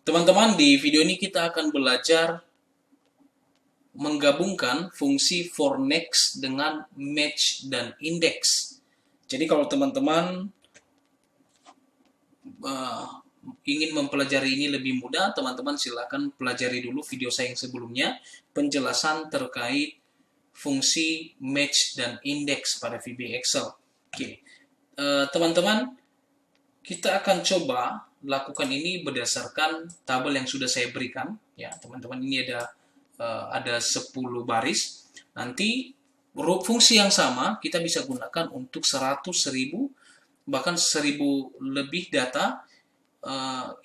Teman-teman, di video ini kita akan belajar menggabungkan fungsi for next dengan match dan index. Jadi kalau teman-teman ingin mempelajari ini lebih mudah, teman-teman silakan pelajari dulu video saya yang sebelumnya, penjelasan terkait fungsi match dan index pada VB Excel. Oke, teman-teman, kita akan coba lakukan ini berdasarkan tabel yang sudah saya berikan. Ya, teman-teman, ini ada 10 baris. Nanti fungsi yang sama kita bisa gunakan untuk 100, 1000, bahkan 1000 lebih data,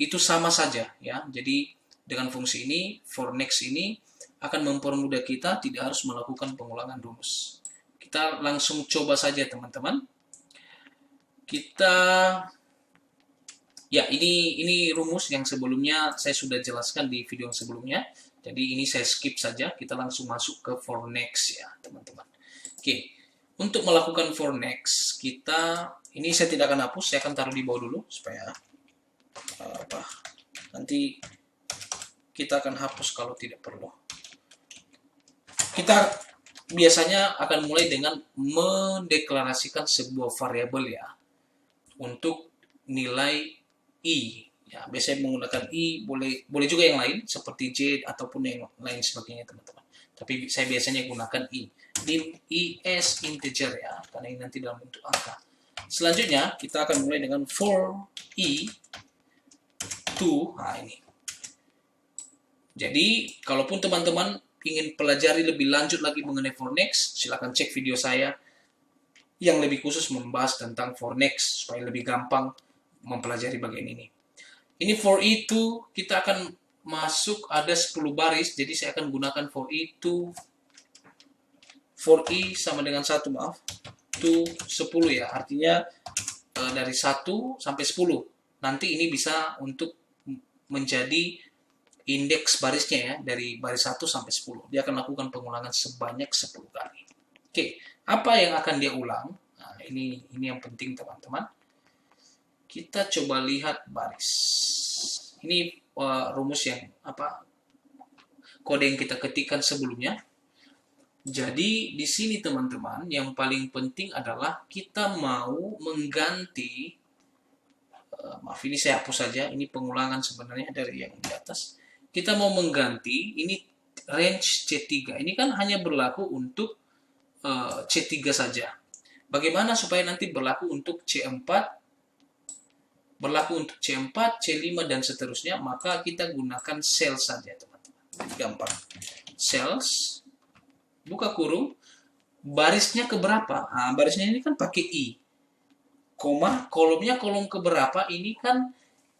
itu sama saja ya. Jadi dengan fungsi ini, for next ini akan mempermudah kita tidak harus melakukan pengulangan rumus. Kita langsung coba saja teman-teman. Ya, ini rumus yang sebelumnya saya sudah jelaskan di video yang sebelumnya. Jadi ini saya skip saja, kita langsung masuk ke for next ya, teman-teman. Oke, untuk melakukan for next, ini saya tidak akan hapus, saya akan taruh di bawah dulu supaya nanti kita akan hapus kalau tidak perlu. Kita biasanya akan mulai dengan mendeklarasikan sebuah variabel ya, untuk nilai I ya, biasanya menggunakan I, boleh juga yang lain seperti J ataupun yang lain sebagainya teman-teman, tapi saya biasanya gunakan I, dim is integer ya, karena ini nanti dalam bentuk angka. Selanjutnya kita akan mulai dengan for I to, nah ini. Jadi kalaupun teman-teman ingin pelajari lebih lanjut lagi mengenai for next, silakan cek video saya yang lebih khusus membahas tentang for next supaya lebih gampang mempelajari bagian ini. Ini for i to, kita akan masuk ada 10 baris, jadi saya akan gunakan for i to, for i sama dengan 1, maaf, to 10 ya, artinya dari 1 sampai 10. Nanti ini bisa untuk menjadi indeks barisnya ya, dari baris 1 sampai 10. Dia akan lakukan pengulangan sebanyak 10 kali. Oke, apa yang akan dia ulang? Nah, ini yang penting teman-teman. Kita coba lihat baris. Ini rumus yang kode yang kita ketikkan sebelumnya. Jadi di sini teman-teman, yang paling penting adalah kita mau mengganti, maaf ini saya hapus saja, ini pengulangan sebenarnya dari yang di atas. Kita mau mengganti ini range C3. Ini kan hanya berlaku untuk C3 saja. Bagaimana supaya nanti berlaku untuk C4, berlaku untuk C4, C5, dan seterusnya, maka kita gunakan cells saja, teman-teman. Gampang. Cells, buka kurung, barisnya keberapa? Nah, barisnya ini kan pakai I. Koma, kolomnya kolom keberapa, ini kan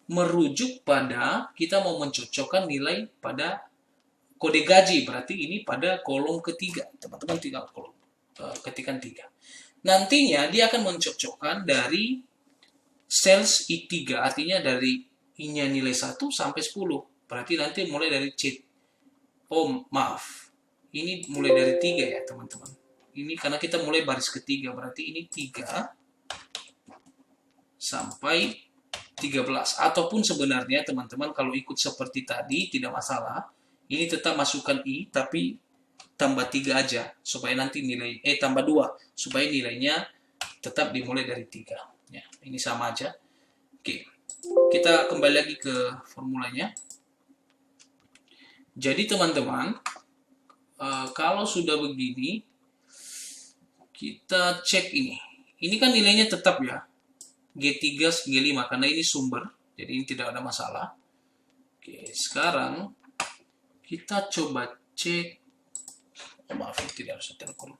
merujuk pada kita mau mencocokkan nilai pada kode gaji, berarti ini pada kolom ketiga. Teman-teman tinggal ketikan 3. Nantinya dia akan mencocokkan dari cells I3, artinya dari I-nya nilai 1 sampai 10. Berarti nanti mulai dari C. Oh, maaf. Ini mulai dari 3 ya, teman-teman. Ini karena kita mulai baris ketiga, berarti ini 3 sampai 13. Ataupun sebenarnya, teman-teman, kalau ikut seperti tadi, tidak masalah. Ini tetap masukkan I, tapi tambah 3 aja. Supaya nanti nilai, tambah 2. Supaya nilainya tetap dimulai dari 3. Ya, ini sama aja. Oke, kita kembali lagi ke formulanya. Jadi teman-teman, kalau sudah begini, kita cek ini. Ini kan nilainya tetap ya, G3, G5, karena ini sumber, jadi ini tidak ada masalah. Oke, sekarang kita coba cek, maaf, tidak harus terkurung.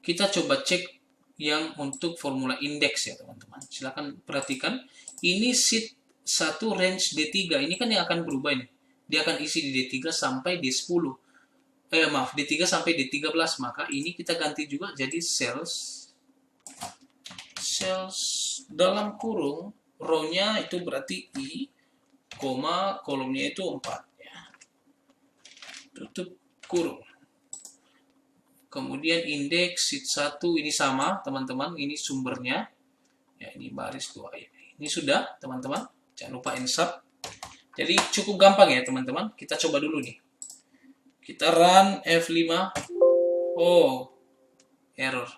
Kita coba cek yang untuk formula indeks ya teman-teman. Silakan perhatikan, ini sheet 1 range D3, ini kan yang akan berubah ini. Dia akan isi di D3 sampai D10. D3 sampai D13, maka ini kita ganti juga jadi cells dalam kurung, row-nya itu berarti I, kolomnya itu 4 ya. Tutup kurung. Kemudian indeks sheet 1 ini sama, teman-teman, ini sumbernya. Ya, ini baris 2 ini. Ini sudah, teman-teman. Jangan lupa insert. Jadi cukup gampang ya teman-teman. Kita coba dulu nih. Kita run F5. Oh, error.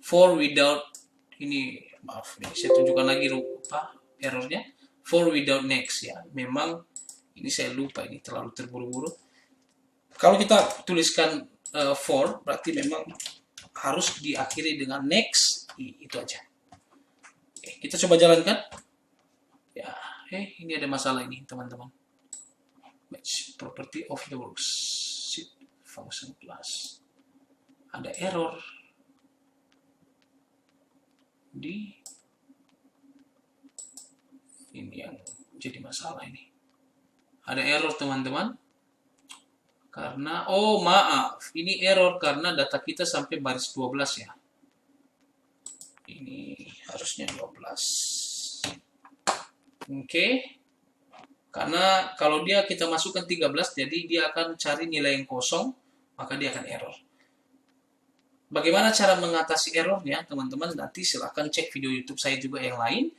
For without, ini maaf nih, saya tunjukkan lagi apa errornya. For without next ya. Memang ini saya lupa, ini terlalu terburu-buru. Kalau kita tuliskan for, berarti memang harus diakhiri dengan next. Itu aja. Oke, kita coba jalankan. Ya, ini ada masalah ini teman-teman. Match property of the worksheet function class. Ada error di ini yang jadi masalah ini. Ada error teman-teman. Karena, oh maaf, ini error karena data kita sampai baris 12 ya. Ini harusnya 12. Oke. Karena kalau kita masukkan 13, jadi dia akan cari nilai yang kosong, maka dia akan error. Bagaimana cara mengatasi errornya, teman-teman? Nanti silahkan cek video YouTube saya juga yang lain,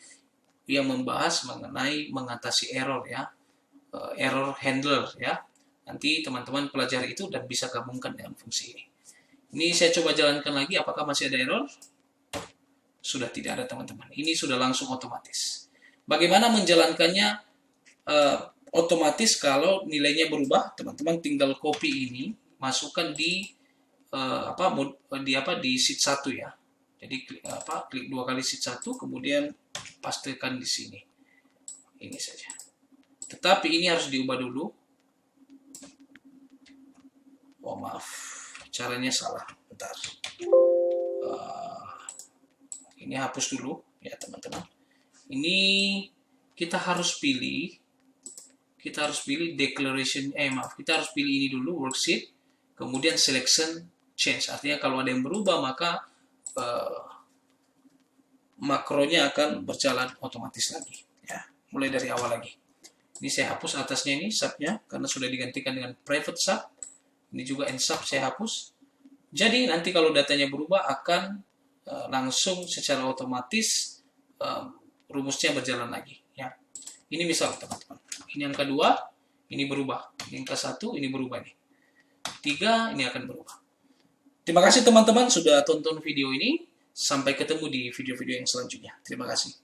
yang membahas mengenai mengatasi error ya. Error handler ya. Nanti teman-teman pelajari itu dan bisa gabungkan dengan fungsi ini. Ini saya coba jalankan lagi, apakah masih ada error? Sudah tidak ada teman-teman. Ini sudah langsung otomatis. Bagaimana menjalankannya otomatis kalau nilainya berubah? Teman-teman tinggal copy ini, masukkan di di sheet 1 ya. Jadi klik 2 kali sheet 1, kemudian pastekan di sini. Ini saja. Tetapi ini harus diubah dulu. Oh maaf, caranya salah. Bentar. Ini hapus dulu ya teman-teman. Ini kita harus pilih. Kita harus pilih declaration. Kita harus pilih ini dulu, worksheet. Kemudian selection change. Artinya kalau ada yang berubah maka makronya akan berjalan otomatis lagi. Ya, mulai dari awal lagi. Ini saya hapus atasnya ini subnya karena sudah digantikan dengan private sub. Ini juga end sub saya hapus. Jadi nanti kalau datanya berubah akan langsung secara otomatis rumusnya berjalan lagi. Ya. Ini misal teman-teman. Ini yang kedua, ini berubah. Ini yang ke-1, ini berubah nih. 3, ini akan berubah. Terima kasih teman-teman sudah tonton video ini. Sampai ketemu di video-video yang selanjutnya. Terima kasih.